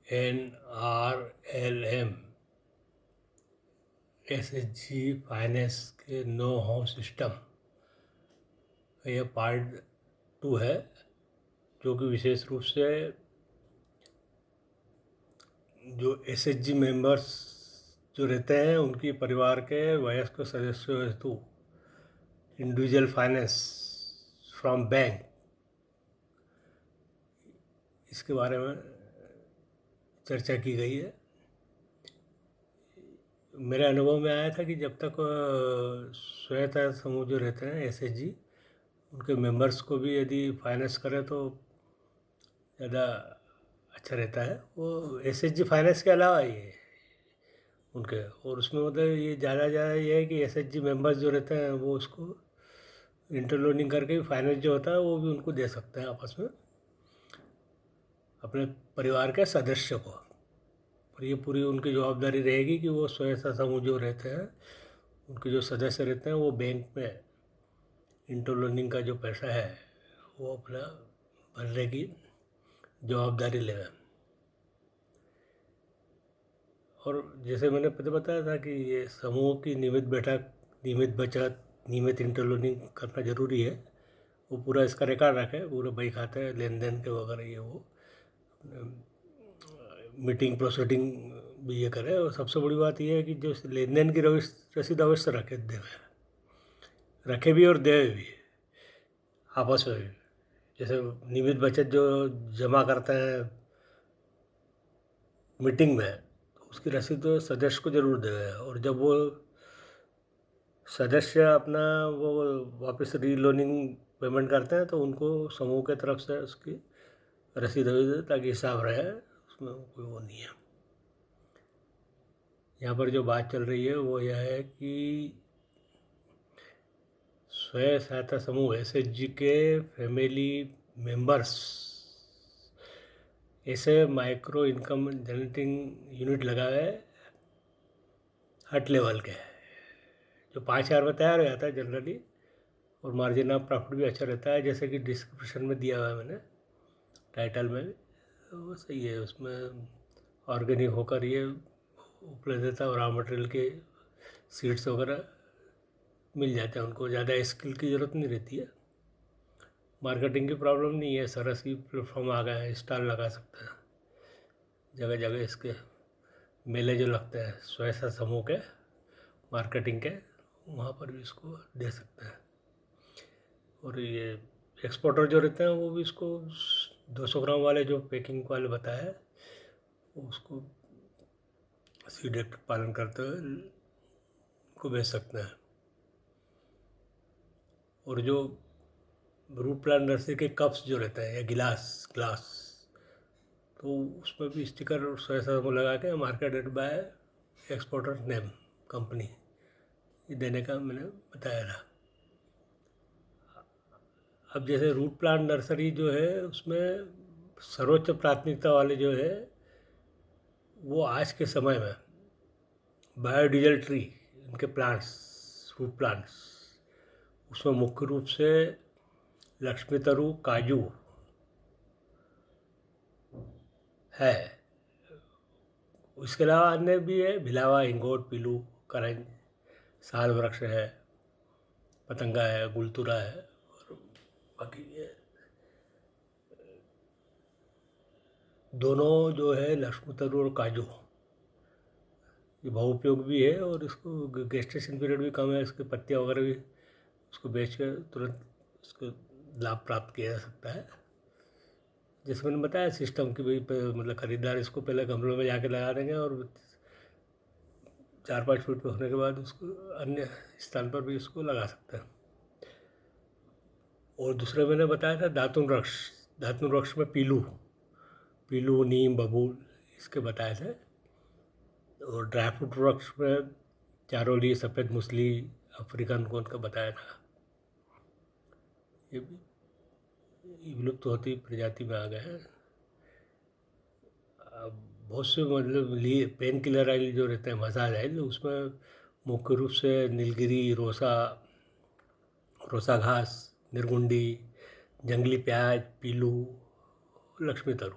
NRLM SHG finance के know how system का यह पार्ट 2 है, जो कि विशेष रूप से जो SHG मेंबर्स जो रहते हैं उनकी परिवार के वयस्क सदस्यों हेतु इंडिविजुअल फाइनेंस फ्रॉम बैंक, इसके बारे में चर्चा की गई है। मेरे अनुभव में आया था कि जब तक स्वयं समूह जो रहते हैं SHG, उनके मेंबर्स को भी यदि फाइनेंस करें तो ज़्यादा अच्छा रहता है। वो SHG फाइनेंस के अलावा ये उनके, और उसमें मतलब ये ज़्यादा ये है कि SHG मेंबर्स जो रहते हैं वो उसको इंटरलोनिंग करके फाइनेंस जो होता है वो भी उनको दे सकते हैं आपस में अपने परिवार के सदस्य को। और ये पूरी उनकी जवाबदारी रहेगी कि वो स्वयं समूह जो रहते हैं उनके जो सदस्य रहते हैं वो बैंक में इंटरलोनिंग का जो पैसा है वो अपना भरने की जवाबदारी लें। और जैसे मैंने पहले बताया था कि ये समूह की नियमित बैठक, नियमित बचत, नियमित इंटरलोनिंग करना ज़रूरी है। वो पूरा इसका रिकॉर्ड रखें, पूरे बही खाते लेन देन के वगैरह ये वो मीटिंग प्रोसीडिंग भी ये करे। और सबसे बड़ी बात ये है कि जो लेन देन की रसीद अवश्य रखे भी और दे भी आपस में भी। जैसे नियमित बचत जो जमा करते हैं मीटिंग में, तो उसकी रसीद तो सदस्य को ज़रूर देवे। और जब वो सदस्य अपना वो वापस रीलोनिंग पेमेंट करते हैं तो उनको समूह के तरफ से उसकी रसीद दे, ताकि हिसाब रहे, उसमें कोई वो नहीं है। यहाँ पर जो बात चल रही है वो यह है कि स्वयं सहायता समूह SHG के फैमिली मेंबर्स ऐसे माइक्रो इनकम जनरेटिंग यूनिट लगाए हट लेवल के, जो 5,000 में तैयार हो जाता है जनरली, और मार्जिन ऑफ प्रॉफिट भी अच्छा रहता है, जैसे कि डिस्क्रिप्शन में दिया हुआ है मैंने टाइटल में भी, तो वो सही है। उसमें ऑर्गेनिक होकर ये उपलब्धता और रॉ मटेरियल के सीड्स वगैरह मिल जाते हैं उनको, ज़्यादा स्किल की ज़रूरत नहीं रहती है। मार्केटिंग की प्रॉब्लम नहीं है, सरस ही प्लेटफॉर्म आ गए हैं, स्टॉल लगा सकते हैं जगह जगह। इसके मेले जो लगते हैं स्वयं समूह के मार्केटिंग के, वहाँ पर भी इसको दे सकते हैं। और ये एक्सपोर्टर जो रहते हैं वो भी इसको 200 ग्राम वाले जो पैकिंग वाले बताया है उसको सीधे पालन करते हुए को बेच सकते हैं। और जो रूट प्लांट नर्सरी के कप्स जो रहते हैं या ग्लास, तो उसमें भी स्टिकर स्वयं को लगा के marketed bye exporter name company ये देने का मैंने बताया था। अब जैसे रूट प्लांट नर्सरी जो है उसमें सर्वोच्च प्राथमिकता वाले जो है वो आज के समय में बायोडीजल ट्री, इनके प्लांट्स, रूट प्लांट्स, उसमें मुख्य रूप से लक्ष्मी तरु, काजू है। उसके अलावा अन्य भी है, भिलावा, हिंगोट, पीलू, करंज, साल वृक्ष है, पतंगा है, गुलतुरा है, और बाकी ये दोनों जो है लक्ष्मी तरु और काजू ये बहुउपयोग भी है, और इसको गेस्टेशन पीरियड भी कम है, इसके पत्तियाँ वगैरह भी उसको बेच कर तुरंत उसको लाभ प्राप्त किया जा सकता है। जैसे मैंने बताया सिस्टम की भाई मतलब खरीदार इसको पहले गमलों में जाके लगा देंगे और 4-5 फीट पे होने के बाद उसको अन्य स्थान पर भी इसको लगा सकते हैं। और दूसरे मैंने बताया था दातुन वृक्ष में पीलू, नीम, बबूल इसके बताए थे। और ड्राई फ्रूट वृक्ष में चारोली, सफ़ेद मूसली, अफ्रीकन कोन का बताया था। ये भी विलुप्त होती प्रजाति में आ गए हैं। बहुत से मतलब पेन किलर ऑयल जो रहते हैं, मसाज ऑयल, उसमें मुख्य रूप से नीलगिरी, रोसा घास, निर्गुंडी, जंगली प्याज, पीलू, लक्ष्मी तरु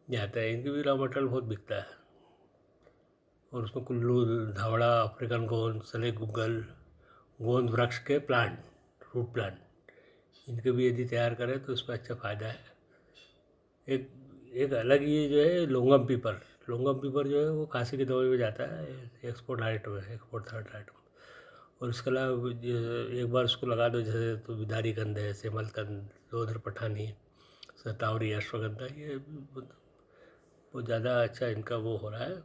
जाता है। इनकी भी रॉ मटेरियल बहुत बिकता है, और उसमें कुल्लू, धावड़ा, अफ्रीकन गोंद, सले गुग्गल, गोंद वृक्ष के प्लांट, फ्रूट प्लांट, इनके भी यदि तैयार करें तो इसमें अच्छा फ़ायदा है। एक एक अलग ये जो है लोंगम पीपर, लोंगम पीपर जो है वो खांसी की दवाई में जाता है, एक्सपोर्ट आइटम है, एक्सपोर्ट थर्ड आइटम। और इसके अलावा एक बार उसको लगा दो, जैसे तो बिदारी कंद है, सेमलकंद, लोधर पठानी, सतावरी, अश्वगंधा, ये बहुत ज़्यादा अच्छा इनका वो हो रहा है,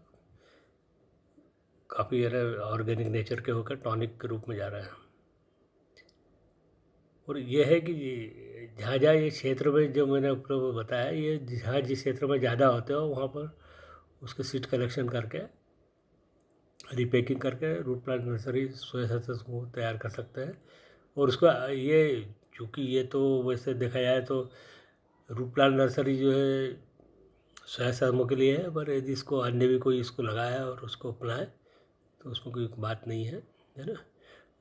काफ़ी ऑर्गेनिक नेचर के होकर टॉनिक के रूप में जा रहा है। और ये है कि जहाँ जहाँ ये क्षेत्र में जो मैंने आपको बताया, ये जहाँ जिस क्षेत्र में ज़्यादा होते हो वहाँ पर उसके सीड कलेक्शन करके, रिपैकिंग करके रूट प्लांट नर्सरी स्वयं को तैयार कर सकते हैं। और उसका ये, चूँकि ये तो वैसे देखा जाए तो रूट प्लांट नर्सरी जो है स्वयं समूह के लिए है, पर यदि इसको अन्य भी कोई इसको लगाए और उसको अपनाए तो उसमें कोई बात नहीं है ना।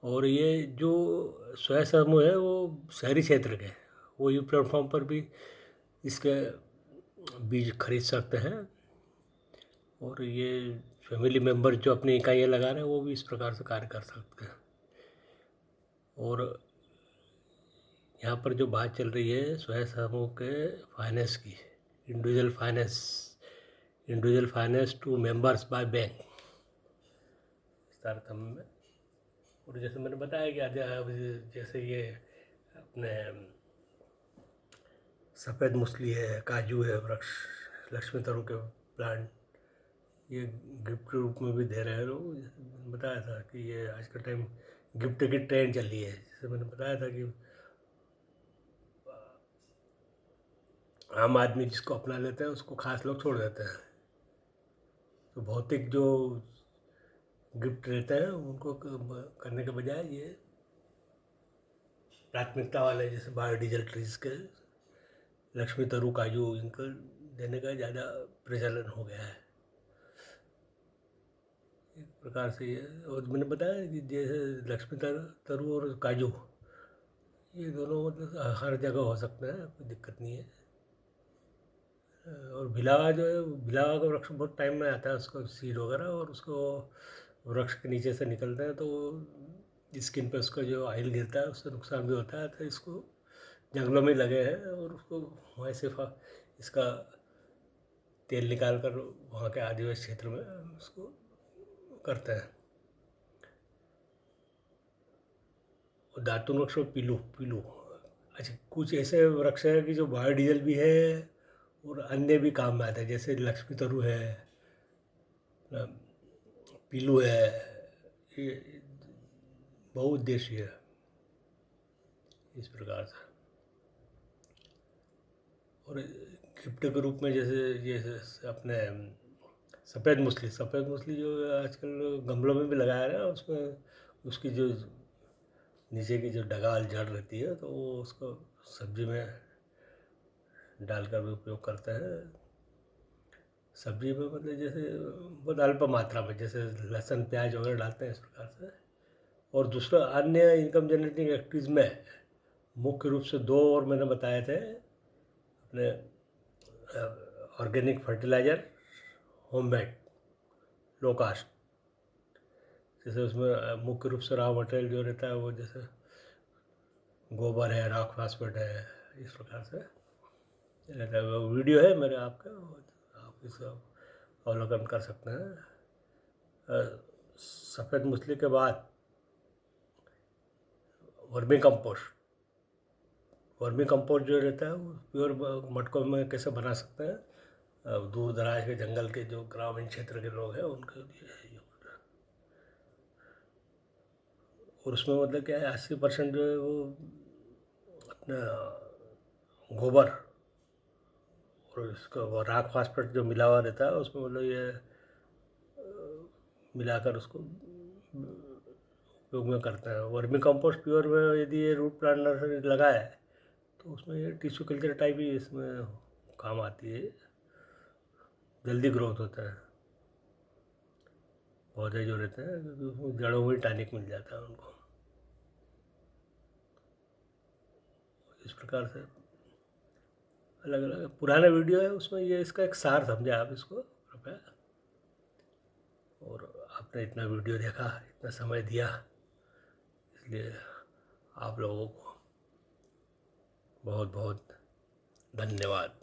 और ये जो स्वयं समूह है वो शहरी क्षेत्र के, वो यू प्लेटफॉर्म पर भी इसके बीज खरीद सकते हैं। और ये फैमिली मेम्बर जो अपनी इकाइयाँ लगा रहे हैं वो भी इस प्रकार से कार्य कर सकते हैं। और यहाँ पर जो बात चल रही है स्वयं समूह के फाइनेंस की, individual finance, individual finance to members by bank, इस तारतम्य में। और जैसे मैंने बताया कि जैसे ये अपने सफ़ेद मूसली है, काजू है, वृक्ष, लक्ष्मी तरु के प्लांट, ये गिफ्ट के रूप में भी दे रहे हैं लोग। जैसे मैंने बताया था कि ये आज का टाइम गिफ्ट की ट्रेंड चल रही है। जैसे मैंने बताया था कि आम आदमी जिसको अपना लेते हैं उसको खास लोग छोड़ देते हैं। तो भौतिक जो गिफ्ट रहते हैं उनको करने के बजाय ये प्राथमिकता वाले, जैसे बायोडीजल ट्रीज के, लक्ष्मी तरु, काजू, इनको देने का ज़्यादा प्रचलन हो गया है एक प्रकार से ये। और मैंने बताया कि जैसे लक्ष्मी तरु और काजू, ये दोनों मतलब हर जगह हो सकते हैं, कोई दिक्कत नहीं है। और भिलावा जो है, भिलावा का वृक्ष बहुत टाइम में आता है, उसका सीड वगैरह, और उसको वृक्ष के नीचे से निकलते हैं तो स्किन पे उसका जो ऑयल गिरता है उससे नुकसान भी होता है। तो इसको जंगलों में लगे हैं और उसको वहाँ से इसका तेल निकाल कर वहाँ के आदिवासी क्षेत्र में उसको करते हैं। और दातुन वृक्ष में पीलू, पीलू, अच्छा, कुछ ऐसे वृक्ष है कि जो बायोडीजल भी है और अन्य भी काम में आते हैं, जैसे लक्ष्मी तरु है, पीलू है, ये बहुउद्देशीय है इस प्रकार से। और गिफ्ट के रूप में जैसे ये अपने सफ़ेद मूसली, सफ़ेद मूसली जो आजकल गमलों में भी लगाया है, उसमें उसकी जो नीचे की जो डगाल जड़ रहती है तो वो उसको सब्जी में डालकर भी उपयोग करते हैं। सब्जी में मतलब जैसे बहुत अल्प मात्रा में, जैसे लहसुन प्याज वगैरह डालते हैं, इस प्रकार से। और दूसरा अन्य इनकम जनरेटिंग एक्टिविटीज़ में मुख्य रूप से दो और मैंने बताए थे, अपने ऑर्गेनिक फर्टिलाइज़र, होममेड, लो कास्ट, जैसे उसमें मुख्य रूप से रॉ मटेरियल जो रहता है वो जैसे गोबर है, रॉक फास्फेट है, इस प्रकार से रहता है। वो वीडियो है मेरे आपका, आप इसका अवलोकन कर सकते हैं। सफ़ेद मूसली के बाद वर्मी कंपोस्ट, वर्मी कंपोस्ट जो रहता है वो प्योर मटकों में कैसे बना सकते हैं, दूर दराज के जंगल के जो ग्रामीण क्षेत्र के लोग हैं उनके लिए है ये। और उसमें मतलब क्या है, 80% जो है वो अपना गोबर और इसका वो राख फास्फेट जो मिला हुआ रहता है उसमें, मतलब ये मिलाकर उसको उपयोग में करते हैं। वर्मी कंपोस्ट प्योर में यदि ये रूट प्लांट नर्सरी लगाए तो उसमें ये टिश्यू कल्चर टाइप ही इसमें काम आती है, जल्दी ग्रोथ होता है पौधे जो रहते हैं, क्योंकि उसमें जड़ों में टॉनिक मिल जाता है उनको, इस प्रकार से अलग अलग पुराना वीडियो है, उसमें ये इसका एक सार समझे आप इसको कृपया। और आपने इतना वीडियो देखा, इतना समय दिया, इसलिए आप लोगों को बहुत बहुत धन्यवाद।